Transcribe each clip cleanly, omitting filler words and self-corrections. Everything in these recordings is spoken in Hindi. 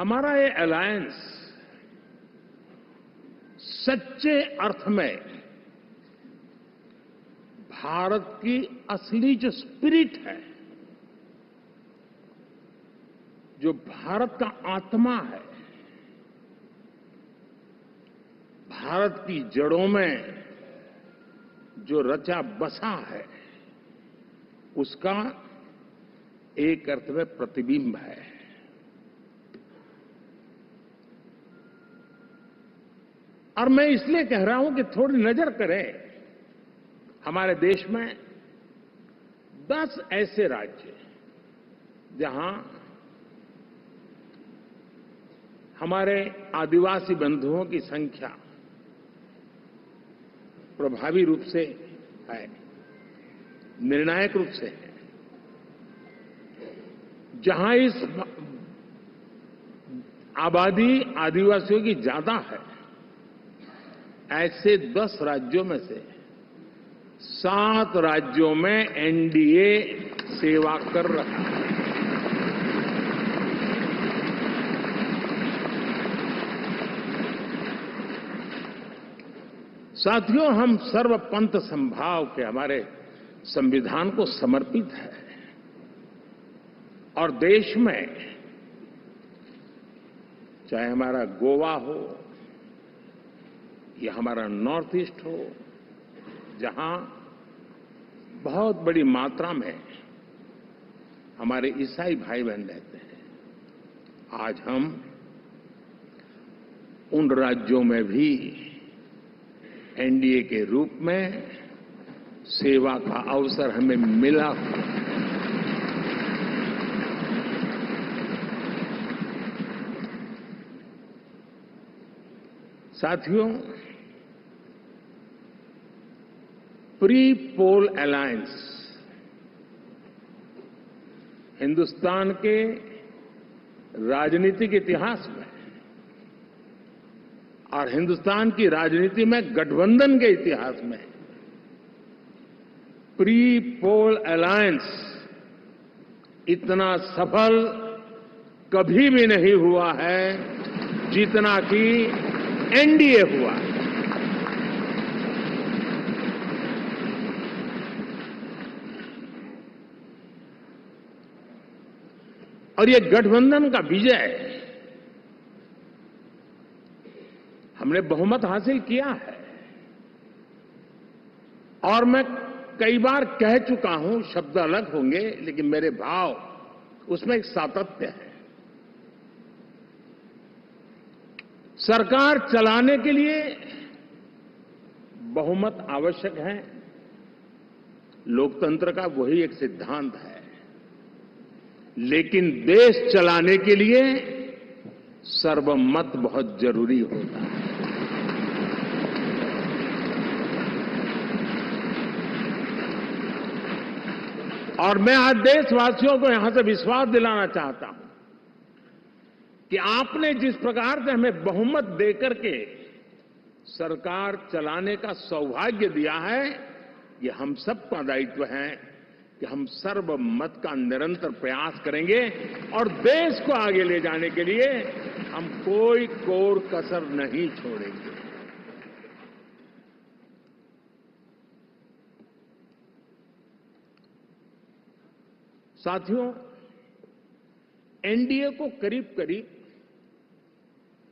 हमारा ये अलायंस सच्चे अर्थ में भारत की असली जो स्पिरिट है, जो भारत का आत्मा है, भारत की जड़ों में जो रचा बसा है, उसका एक अर्थ में प्रतिबिंब है। और मैं इसलिए कह रहा हूं कि थोड़ी नजर करें, हमारे देश में 10 ऐसे राज्य जहां हमारे आदिवासी बंधुओं की संख्या प्रभावी रूप से है, निर्णायक रूप से है, जहां इस आबादी आदिवासियों की ज्यादा है। ऐसे 10 राज्यों में से 7 राज्यों में एनडीए सेवा कर रहा है। साथियों, हम सर्वपंथ संभाव के हमारे संविधान को समर्पित है और देश में चाहे हमारा गोवा हो या हमारा नॉर्थ ईस्ट हो, जहां बहुत बड़ी मात्रा में हमारे ईसाई भाई बहन रहते हैं, आज हम उन राज्यों में भी एनडीए के रूप में सेवा का अवसर हमें मिला। साथियों, प्री पोल अलायंस हिंदुस्तान के राजनीतिक इतिहास में और हिंदुस्तान की राजनीति में गठबंधन के इतिहास में प्री पोल अलायंस इतना सफल कभी भी नहीं हुआ है जितना कि एनडीए हुआ। और ये गठबंधन का विजय, हमने बहुमत हासिल किया है और मैं कई बार कह चुका हूं, शब्द अलग होंगे लेकिन मेरे भाव उसमें एक सातत्य है। सरकार चलाने के लिए बहुमत आवश्यक है, लोकतंत्र का वही एक सिद्धांत है, लेकिन देश चलाने के लिए सर्वमत बहुत जरूरी होता है। और मैं आज देशवासियों को यहां से विश्वास दिलाना चाहता हूं कि आपने जिस प्रकार से हमें बहुमत देकर के सरकार चलाने का सौभाग्य दिया है, ये हम सबका दायित्व है कि हम सर्वमत का निरंतर प्रयास करेंगे और देश को आगे ले जाने के लिए हम कोई कोर कसर नहीं छोड़ेंगे। साथियों, एनडीए को करीब करीब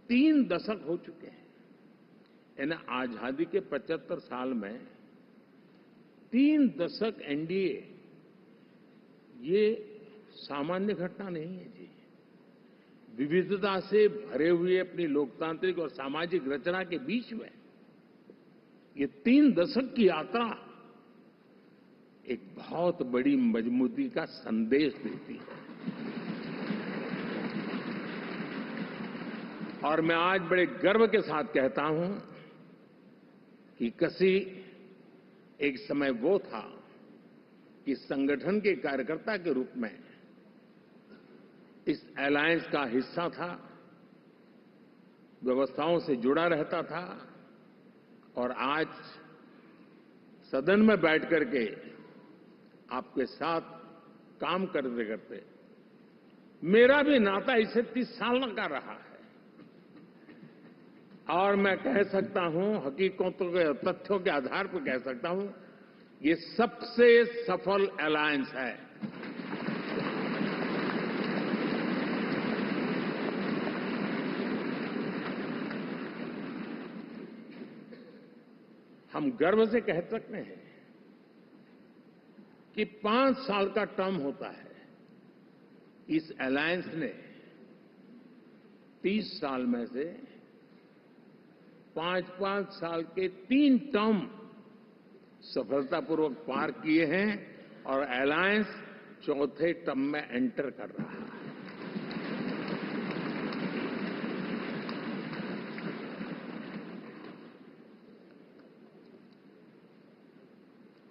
3 दशक हो चुके हैं। यानी आजादी के 75 साल में 3 दशक एनडीए, ये सामान्य घटना नहीं है जी। विविधता से भरे हुए अपनी लोकतांत्रिक और सामाजिक रचना के बीच में ये 3 दशक की यात्रा एक बहुत बड़ी मजबूती का संदेश देती है। और मैं आज बड़े गर्व के साथ कहता हूं कि किसी एक समय वो था कि संगठन के कार्यकर्ता के रूप में इस अलायंस का हिस्सा था, व्यवस्थाओं से जुड़ा रहता था और आज सदन में बैठ करके आपके साथ काम करते करते मेरा भी नाता इससे 30 साल का रहा है और मैं कह सकता हूं, हकीकतों के तथ्यों के आधार पर कह सकता हूं, ये सबसे सफल अलायंस है। हम गर्व से कह सकते हैं कि 5 साल का टर्म होता है। इस अलायंस ने 30 साल में से 5-5 साल के 3 टर्म सफलतापूर्वक पार किए हैं और अलायंस चौथे टर्म में एंटर कर रहा है।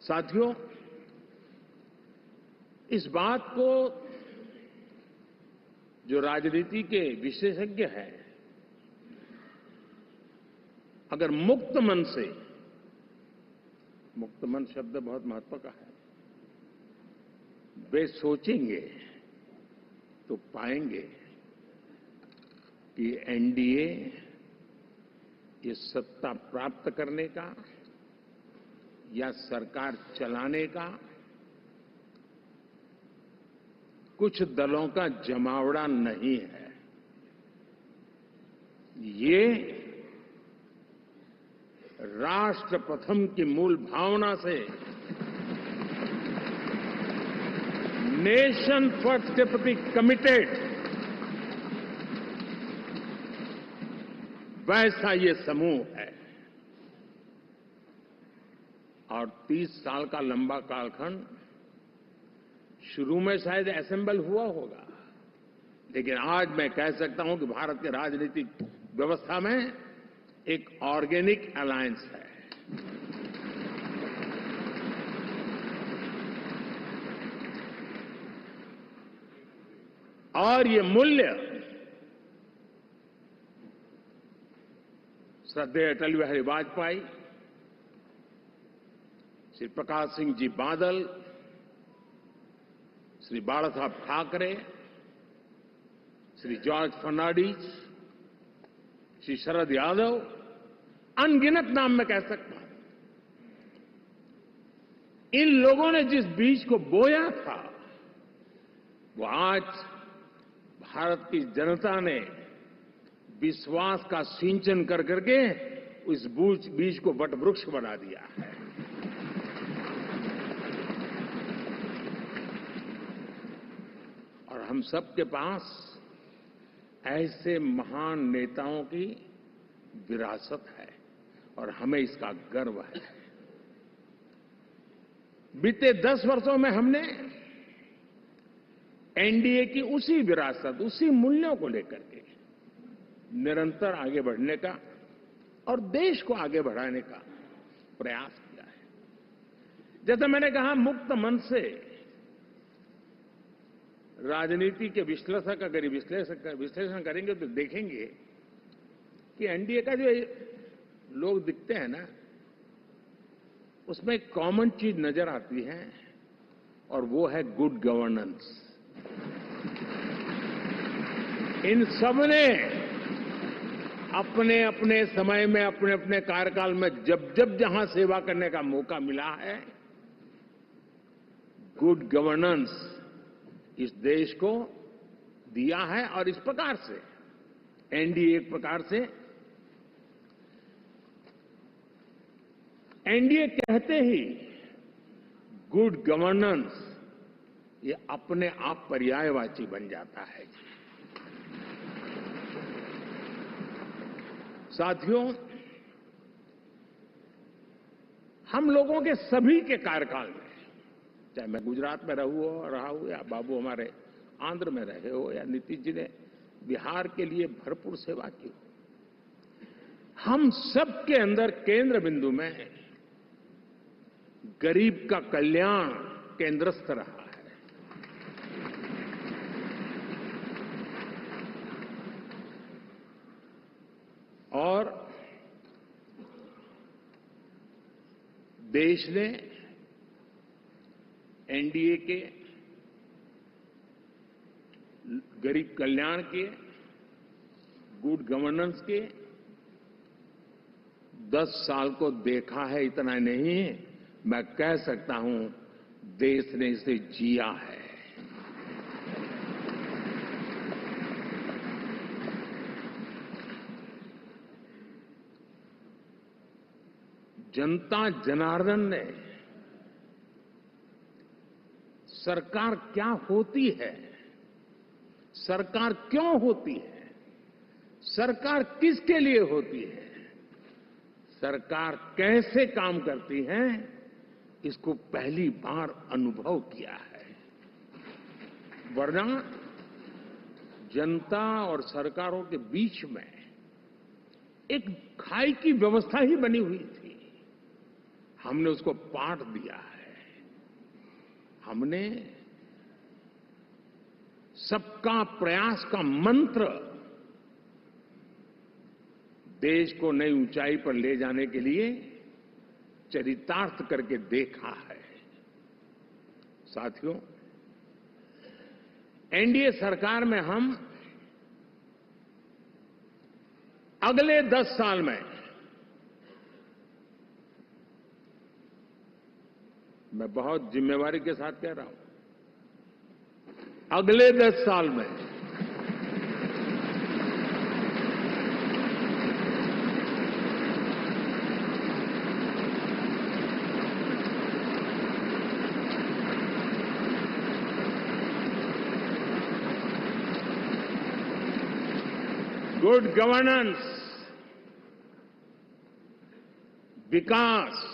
साथियों, इस बात को जो राजनीति के विशेषज्ञ हैं, अगर मुक्त मन से, मुक्त मन शब्द बहुत महत्व का है, वे सोचेंगे तो पाएंगे कि एनडीए ये सत्ता प्राप्त करने का या सरकार चलाने का कुछ दलों का जमावड़ा नहीं है। ये राष्ट्र प्रथम की मूल भावना से नेशन फर्स्ट के प्रति कमिटेड वैसा ये समूह है। और 30 साल का लंबा कालखंड शुरू में शायद असेंबल हुआ होगा, लेकिन आज मैं कह सकता हूं कि भारत के राजनीतिक व्यवस्था में एक ऑर्गेनिक अलायंस है। और ये मूल्य श्रद्धेय अटल बिहारी वाजपेयी, श्री प्रकाश सिंह जी बादल, श्री बाला साहब ठाकरे, श्री जॉर्ज फर्नांडिस, श्री शरद यादव, अनगिनत नाम मैं कह सकता हूं। इन लोगों ने जिस बीज को बोया था, वो आज भारत की जनता ने विश्वास का सिंचन कर करके उस बीज को वटवृक्ष बना दिया है। और हम सबके पास ऐसे महान नेताओं की विरासत है और हमें इसका गर्व है। बीते 10 वर्षों में हमने एनडीए की उसी विरासत, उसी मूल्यों को लेकर के निरंतर आगे बढ़ने का और देश को आगे बढ़ाने का प्रयास किया है। जैसे मैंने कहा, मुक्त मन से राजनीति के विश्लेषक अगर विश्लेषण करेंगे तो देखेंगे कि एनडीए का जो लोग दिखते हैं ना, उसमें एक कॉमन चीज नजर आती है और वो है गुड गवर्नेंस। इन सबने अपने अपने समय में, अपने अपने कार्यकाल में जब जब जहां सेवा करने का मौका मिला है, गुड गवर्नेंस इस देश को दिया है। और इस प्रकार से एनडीए एक प्रकार से, एनडीए कहते ही गुड गवर्नेंस ये अपने आप पर्यायवाची बन जाता है। साथियों, हम लोगों के सभी के कार्यकाल में, चाहे मैं गुजरात में रहा हूं या बाबू हमारे आंध्र में रहे हो या नीतीश जी ने बिहार के लिए भरपूर सेवा की, हम सबके अंदर केंद्र बिंदु में गरीब का कल्याण केंद्रस्थ रहा है। और देश ने एनडीए के गरीब कल्याण के, गुड गवर्नेंस के 10 साल को देखा है, इतना नहीं मैं कह सकता हूं देश ने इसे जिया है। जनता जनार्दन ने सरकार क्या होती है, सरकार क्यों होती है, सरकार किसके लिए होती है, सरकार कैसे काम करती है, इसको पहली बार अनुभव किया है। वरना जनता और सरकारों के बीच में एक खाई की व्यवस्था ही बनी हुई थी। हमने उसको पाट दिया है। हमने सबका प्रयास का मंत्र देश को नई ऊंचाई पर ले जाने के लिए चरितार्थ करके देखा है। साथियों, एनडीए सरकार में हम अगले 10 साल में, मैं बहुत जिम्मेवारी के साथ कह रहा हूं, अगले 10 साल में गुड गवर्नेंस, विकास,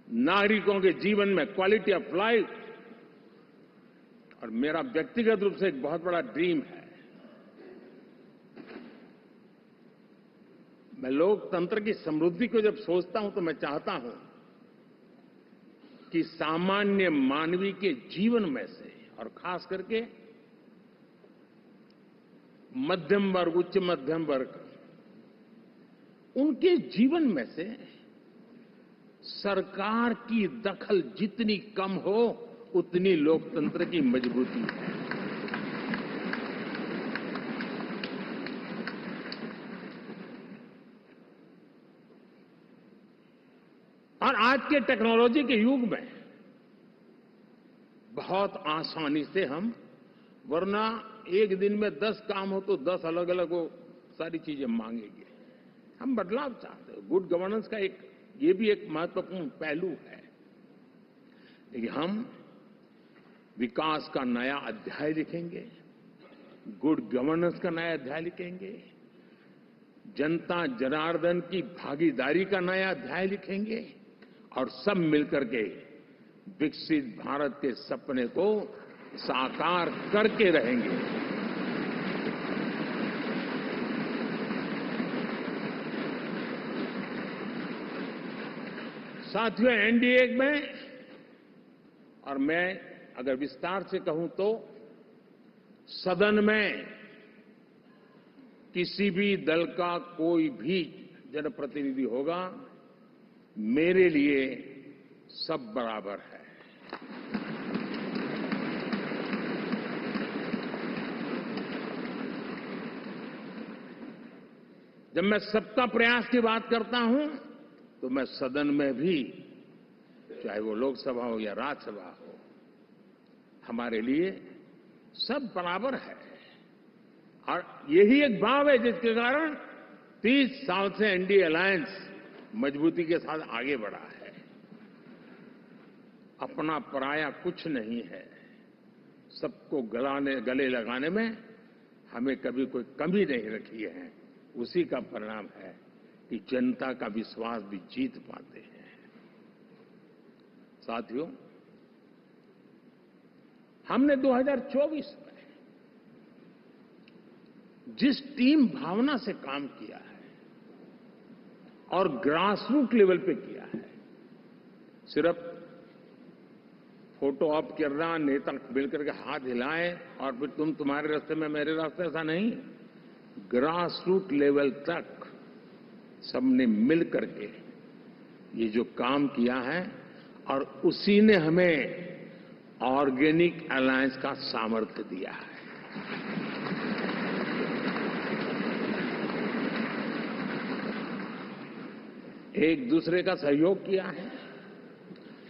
नागरिकों के जीवन में क्वालिटी ऑफ लाइफ, और मेरा व्यक्तिगत रूप से एक बहुत बड़ा ड्रीम है, मैं लोकतंत्र की समृद्धि को जब सोचता हूं तो मैं चाहता हूं कि सामान्य मानवीय के जीवन में से, और खास करके मध्यम वर्ग, उच्च मध्यम वर्ग, उनके जीवन में से सरकार की दखल जितनी कम हो उतनी लोकतंत्र की मजबूती है। और आज के टेक्नोलॉजी के युग में बहुत आसानी से हम, वरना एक दिन में 10 काम हो तो 10 अलग अलग वो सारी चीजें मांगेंगे। हम बदलाव चाहते हैं। गुड गवर्नेंस का ये भी एक महत्वपूर्ण पहलू है। लेकिन हम विकास का नया अध्याय लिखेंगे, गुड गवर्नेंस का नया अध्याय लिखेंगे, जनता जनार्दन की भागीदारी का नया अध्याय लिखेंगे, और सब मिलकर के विकसित भारत के सपने को साकार करके रहेंगे। साथियों, एनडीए में, और मैं अगर विस्तार से कहूं तो सदन में किसी भी दल का कोई भी जनप्रतिनिधि होगा, मेरे लिए सब बराबर है। जब मैं सबका प्रयास की बात करता हूं तो मैं सदन में भी, चाहे वो लोकसभा हो या राज्यसभा हो, हमारे लिए सब बराबर है। और यही एक भाव है जिसके कारण 30 साल से एनडीए अलायंस मजबूती के साथ आगे बढ़ा है। अपना पराया कुछ नहीं है। सबको गले लगाने में हमें कभी कोई कमी नहीं रखी है। उसी का परिणाम है कि जनता का विश्वास भी जीत पाते हैं। साथियों, हमने 2024 में जिस टीम भावना से काम किया है और ग्रासरूट लेवल पे किया है, सिर्फ फोटो ऑप करना, नेता मिलकर के हाथ हिलाएं और फिर तुम्हारे रास्ते में मेरे रास्ते, ऐसा नहीं। ग्रासरूट लेवल तक सबने मिल करके ये जो काम किया है, और उसी ने हमें ऑर्गेनिक अलायंस का सामर्थ्य दिया है। एक दूसरे का सहयोग किया है।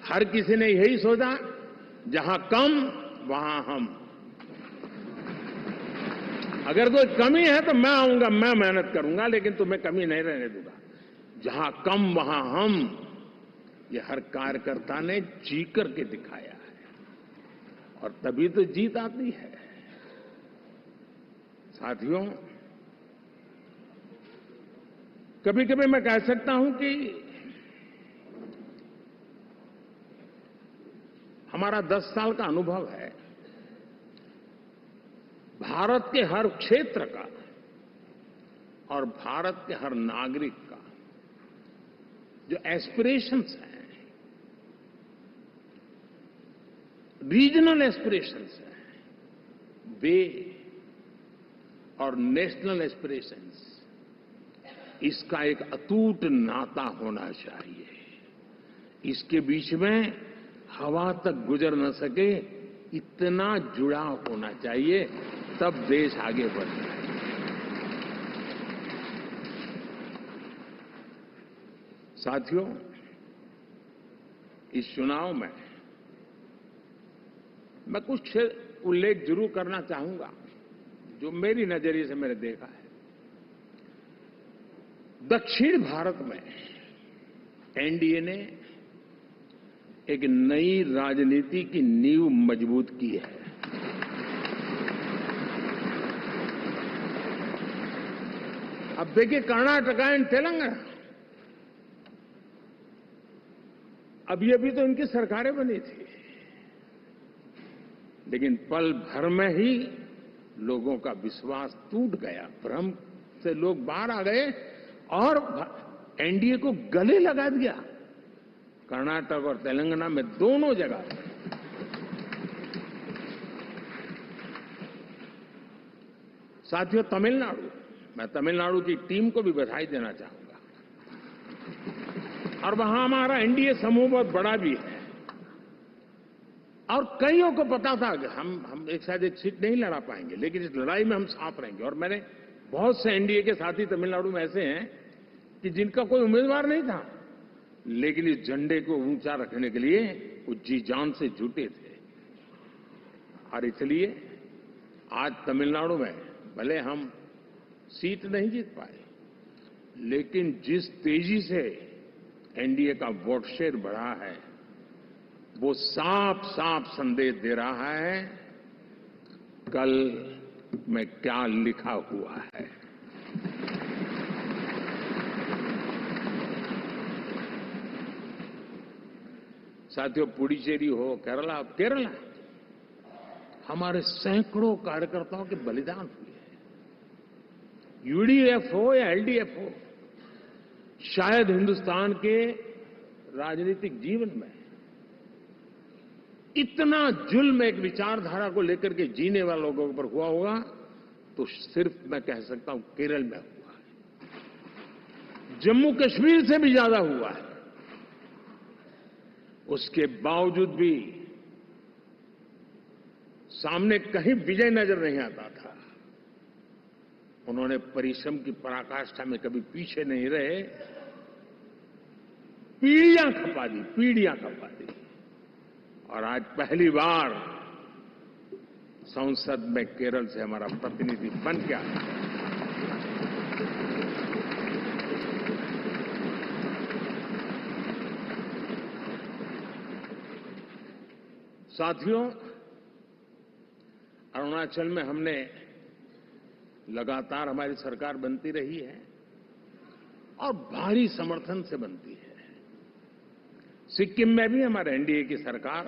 हर किसी ने यही सोचा, जहां कम वहां हम। अगर कोई कमी है तो मैं आऊंगा, मैं मेहनत करूंगा, लेकिन तुम्हें कमी नहीं रहने दूंगा। जहां कम वहां हम, ये हर कार्यकर्ता ने जी करके दिखाया है, और तभी तो जीत आती है। साथियों, कभी कभी मैं कह सकता हूं कि हमारा 10 साल का अनुभव है, भारत के हर क्षेत्र का और भारत के हर नागरिक का जो एस्पिरेशंस हैं, रीजनल एस्पिरेशंस हैं, वे और नेशनल एस्पिरेशंस, इसका एक अटूट नाता होना चाहिए। इसके बीच में हवा तक गुजर न सके, इतना जुड़ाव होना चाहिए, तब देश आगे बढ़ता है। साथियों, इस चुनाव में मैं कुछ उल्लेख जरूर करना चाहूंगा जो मेरी नजरिए से मैंने देखा है। दक्षिण भारत में एनडीए ने एक नई राजनीति की नींव मजबूत की है। अब देखिए, कर्नाटक एंड तेलंगाना, अभी अभी तो इनकी सरकारें बनी थी, लेकिन पल भर में ही लोगों का विश्वास टूट गया, भ्रम से लोग बाहर आ गए और एनडीए को गले लगा दिया। कर्नाटक और तेलंगाना में दोनों जगह। साथियों, तमिलनाडु, मैं तमिलनाडु की टीम को भी बधाई देना चाहूंगा, और वहां हमारा एनडीए समूह बहुत बड़ा भी है, और कईयों को पता था कि हम एक शायद एक सीट नहीं लड़ा पाएंगे, लेकिन इस लड़ाई में हम साथ रहेंगे। और मैंने बहुत से एनडीए के साथी तमिलनाडु में ऐसे हैं कि जिनका कोई उम्मीदवार नहीं था, लेकिन इस झंडे को ऊंचा रखने के लिए वो जी जान से जुटे थे। और इसलिए आज तमिलनाडु में भले हम सीट नहीं जीत पाए, लेकिन जिस तेजी से एनडीए का वोट शेयर बढ़ा है, वो साफ साफ संदेश दे रहा है कल में क्या लिखा हुआ है। साथियों, पुडुचेरी हो, केरला हमारे सैकड़ों कार्यकर्ताओं के बलिदान हुए हैं। यूडीएफ हो या एलडीएफ हो, शायद हिंदुस्तान के राजनीतिक जीवन में इतना जुल्म एक विचारधारा को लेकर के जीने वाले लोगों पर हुआ होगा तो सिर्फ मैं कह सकता हूं केरल में हुआ है। जम्मू कश्मीर से भी ज्यादा हुआ है। उसके बावजूद भी सामने कहीं विजय नजर नहीं आता था। उन्होंने परिश्रम की पराकाष्ठा में कभी पीछे नहीं रहे, पीढ़ियां खपा दी। और आज पहली बार संसद में केरल से हमारा प्रतिनिधि बन के आया। साथियों, अरुणाचल में हमने लगातार, हमारी सरकार बनती रही है और भारी समर्थन से बनती है। सिक्किम में भी हमारे एनडीए की सरकार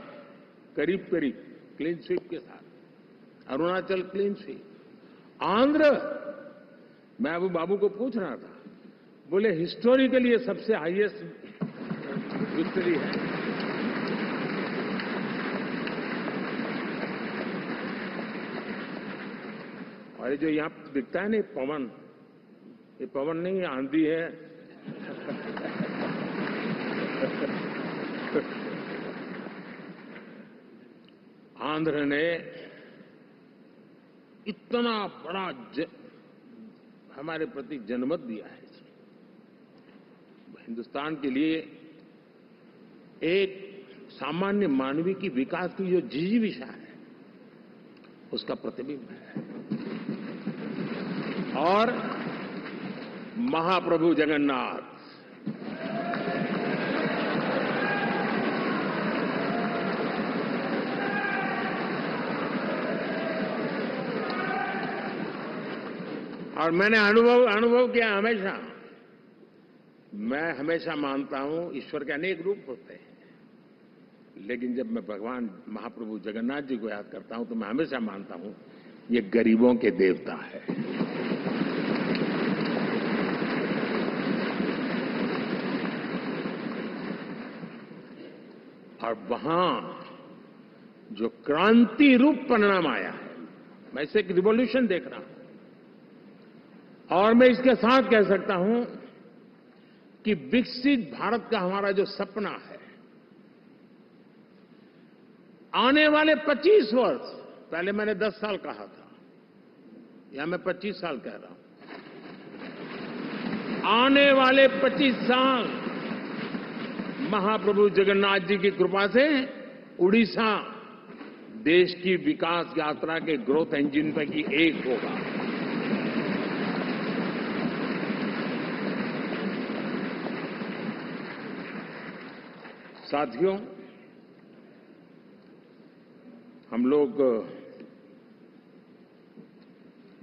करीब क्लीन स्वीप के साथ, अरुणाचल क्लीन स्वीप। आंध्र, मैं अबू बाबू को पूछ रहा था, बोले हिस्टोरिकली ये सबसे हाईएस्ट विक्ट्री है। और जो यहां दिखता है ना पवन, ये पवन नहीं, आंधी है। आंध्र ने इतना बड़ा हमारे प्रति जनमत दिया है। हिंदुस्तान के लिए एक सामान्य मानवीय की विकास की जो जिजीविषा है उसका प्रतिबिंब है। और महाप्रभु जगन्नाथ और मैंने अनुभव किया हमेशा। मैं हमेशा मानता हूं ईश्वर के अनेक रूप होते हैं, लेकिन जब मैं भगवान महाप्रभु जगन्नाथ जी को याद करता हूं तो मैं हमेशा मानता हूं ये गरीबों के देवता है। और वहां जो क्रांति रूप परिणाम आया है, मैं इसे एक रिवॉल्यूशन देख रहा हूं। और मैं इसके साथ कह सकता हूं कि विकसित भारत का हमारा जो सपना है, आने वाले 25 वर्ष, पहले मैंने 10 साल कहा था, या मैं 25 साल कह रहा हूं, आने वाले 25 साल महाप्रभु जगन्नाथ जी की कृपा से उड़ीसा देश की विकास यात्रा के ग्रोथ इंजन पैकी एक होगा। साथियों, हम लोग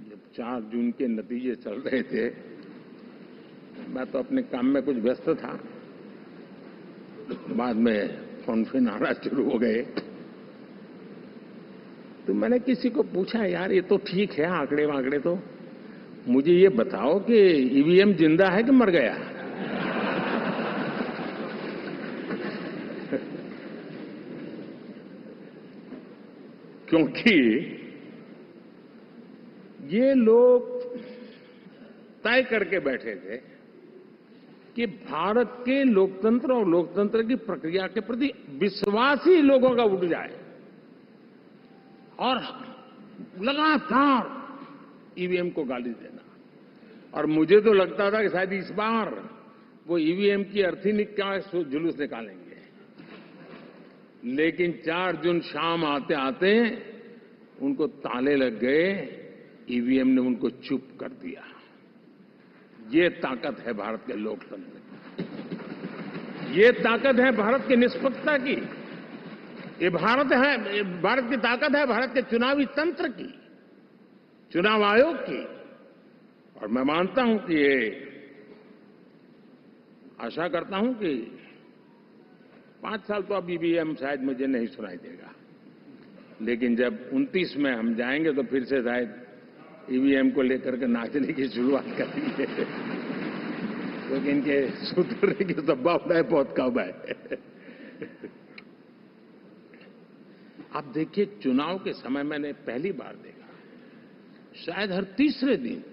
जब 4 जून के नतीजे चल रहे थे, मैं तो अपने काम में कुछ व्यस्त था। बाद में फोन आना शुरू हो गए, तो मैंने किसी को पूछा, यार ये तो ठीक है आंकड़े वांकड़े, तो मुझे ये बताओ कि ईवीएम जिंदा है कि मर गया? क्योंकि ये लोग तय करके बैठे थे कि भारत के लोकतंत्र और लोकतंत्र की प्रक्रिया के प्रति विश्वास ही लोगों का उठ जाए, और लगातार ईवीएम को गाली देना। और मुझे तो लगता था कि शायद इस बार वो ईवीएम की अर्थी का जुलूस निकालेंगे, लेकिन 4 जून शाम आते आते उनको ताले लग गए, ईवीएम ने उनको चुप कर दिया। ये ताकत है भारत के लोकतंत्र की, ये ताकत है भारत की निष्पक्षता की, ये भारत की ताकत है भारत के चुनावी तंत्र की, चुनाव आयोग की। और मैं मानता हूं कि ये आशा करता हूं कि 5 साल तो अब ईवीएम शायद मुझे नहीं सुनाई देगा, लेकिन जब 29 में हम जाएंगे तो फिर से शायद ईवीएम को लेकर के नाचने की शुरुआत करेंगे, क्योंकि इनके सुधरने की संभावना बहुत कम है। आप देखिए, चुनाव के समय मैंने पहली बार देखा, शायद हर तीसरे दिन